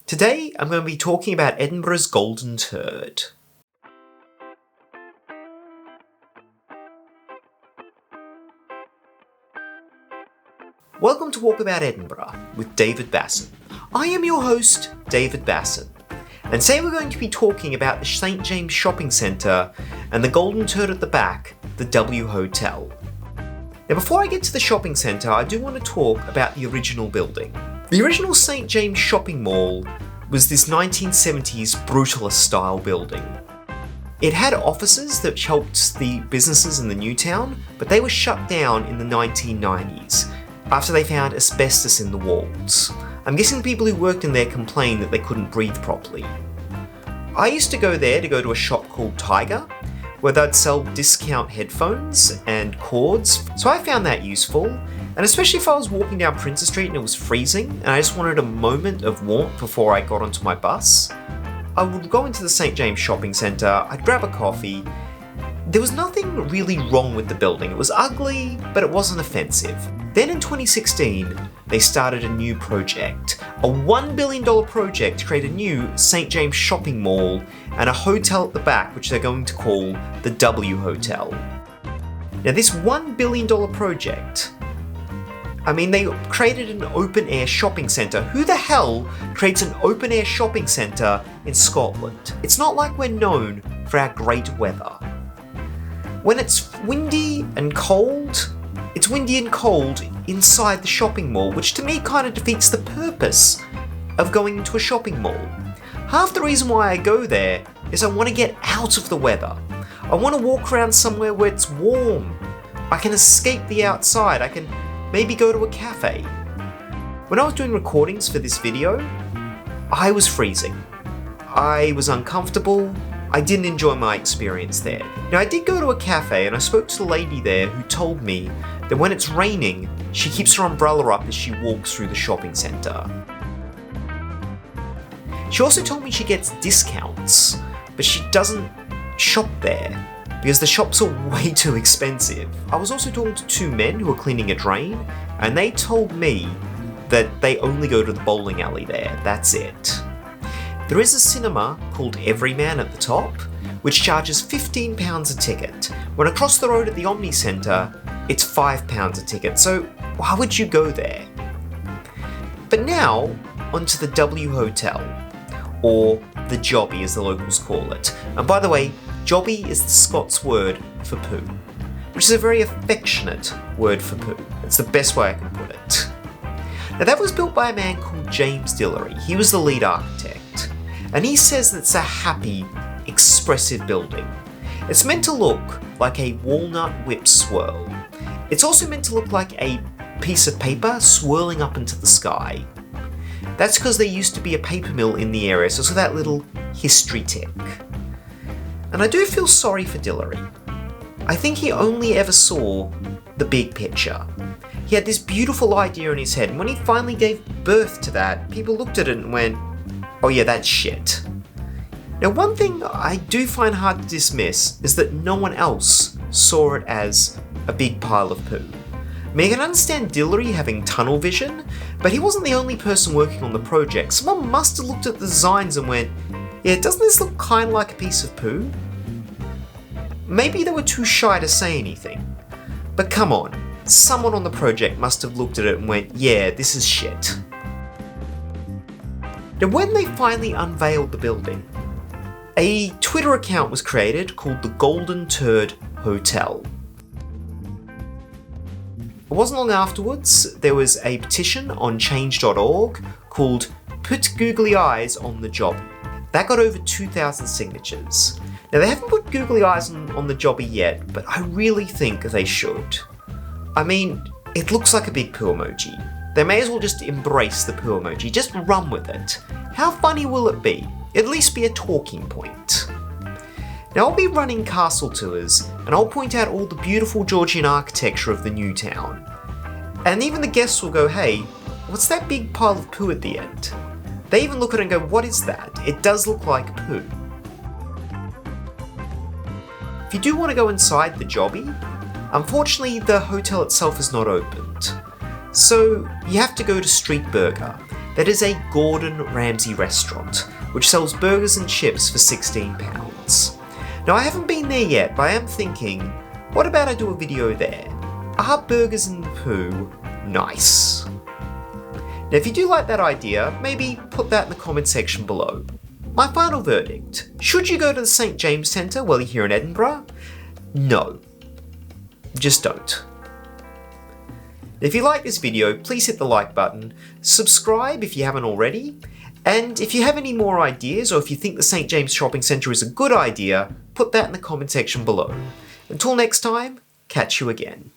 Today, I'm going to be talking about Edinburgh's Golden Turd. Welcome to Walk About Edinburgh with David Basson. I am your host, David Basson, and today we're going to be talking about the St James Shopping Centre and the Golden Turd at the back, the W Hotel. Now before I get to the shopping centre, I do want to talk about the original building. The original St James Shopping Mall was this 1970s brutalist style building. It had offices that helped the businesses in the new town, but they were shut down in the 1990s after they found asbestos in the walls. I'm guessing the people who worked in there complained that they couldn't breathe properly. I used to go there to go to a shop called Tiger, where they'd sell discount headphones and cords, so I found that useful. And especially if I was walking down Princess Street and it was freezing and I just wanted a moment of warmth before I got onto my bus, I would go into the St James Shopping Centre, I'd grab a coffee. There was nothing really wrong with the building. It was ugly, but it wasn't offensive. Then in 2016, they started a new project. A $1 billion project to create a new St James shopping mall and a hotel at the back, which they're going to call the W Hotel. Now this $1 billion project, they created an open-air shopping centre. Who the hell creates an open-air shopping centre in Scotland? It's not like we're known for our great weather. When it's windy and cold, it's windy and cold inside the shopping mall, which to me kind of defeats the purpose of going into a shopping mall. Half the reason why I go there is I want to get out of the weather. I want to walk around somewhere where it's warm. I can escape the outside. I can maybe go to a cafe. When I was doing recordings for this video, I was freezing. I was uncomfortable. I didn't enjoy my experience there. Now I did go to a cafe and I spoke to the lady there who told me that when it's raining, she keeps her umbrella up as she walks through the shopping centre. She also told me she gets discounts, but she doesn't shop there because the shops are way too expensive. I was also talking to two men who were cleaning a drain, and they told me that they only go to the bowling alley there, that's it. There is a cinema called Everyman at the top, which charges £15 a ticket, when across the road at the Omni Centre, it's £5 a ticket, so why would you go there? But now, onto the W Hotel, or the Jobby as the locals call it. And by the way, Jobby is the Scots word for poo, which is a very affectionate word for poo. It's the best way I can put it. Now that was built by a man called James Dillery. He was the lead architect, and he says that it's a happy, expressive building. It's meant to look like a walnut whip swirl. It's also meant to look like a piece of paper swirling up into the sky. That's because there used to be a paper mill in the area, so it's got that little history tick. And I do feel sorry for Dillery. I think he only ever saw the big picture. He had this beautiful idea in his head, and when he finally gave birth to that, people looked at it and went, oh yeah, that's shit. Now one thing I do find hard to dismiss is that no one else saw it as a big pile of poo. I can understand Dillery having tunnel vision, but he wasn't the only person working on the project. Someone must have looked at the designs and went, yeah, doesn't this look kind of like a piece of poo? Maybe they were too shy to say anything. But come on, someone on the project must have looked at it and went, yeah, this is shit. Now when they finally unveiled the building, a Twitter account was created called the Golden Turd Hotel. It wasn't long afterwards, there was a petition on change.org called Put Googly Eyes on the Jobby. That got over 2,000 signatures. Now they haven't put googly eyes on the Jobby yet, but I really think they should. It looks like a big poo emoji. They may as well just embrace the poo emoji, just run with it. How funny will it be? At least be a talking point. Now I'll be running castle tours, and I'll point out all the beautiful Georgian architecture of the new town. And even the guests will go, hey, what's that big pile of poo at the end? They even look at it and go, what is that? It does look like poo. If you do want to go inside the Jobby, unfortunately the hotel itself is not opened. So you have to go to Street Burger. that is a Gordon Ramsay restaurant, which sells burgers and chips for £16. Now I haven't been there yet, but I am thinking, what about I do a video there? Are burgers in the poo nice? Now if you do like that idea, maybe put that in the comment section below. My final verdict, should you go to the St James Centre while you're here in Edinburgh? No. Just don't. If you like this video, please hit the like button, subscribe if you haven't already, and if you have any more ideas or if you think the St James Shopping Centre is a good idea, put that in the comment section below. Until next time, catch you again.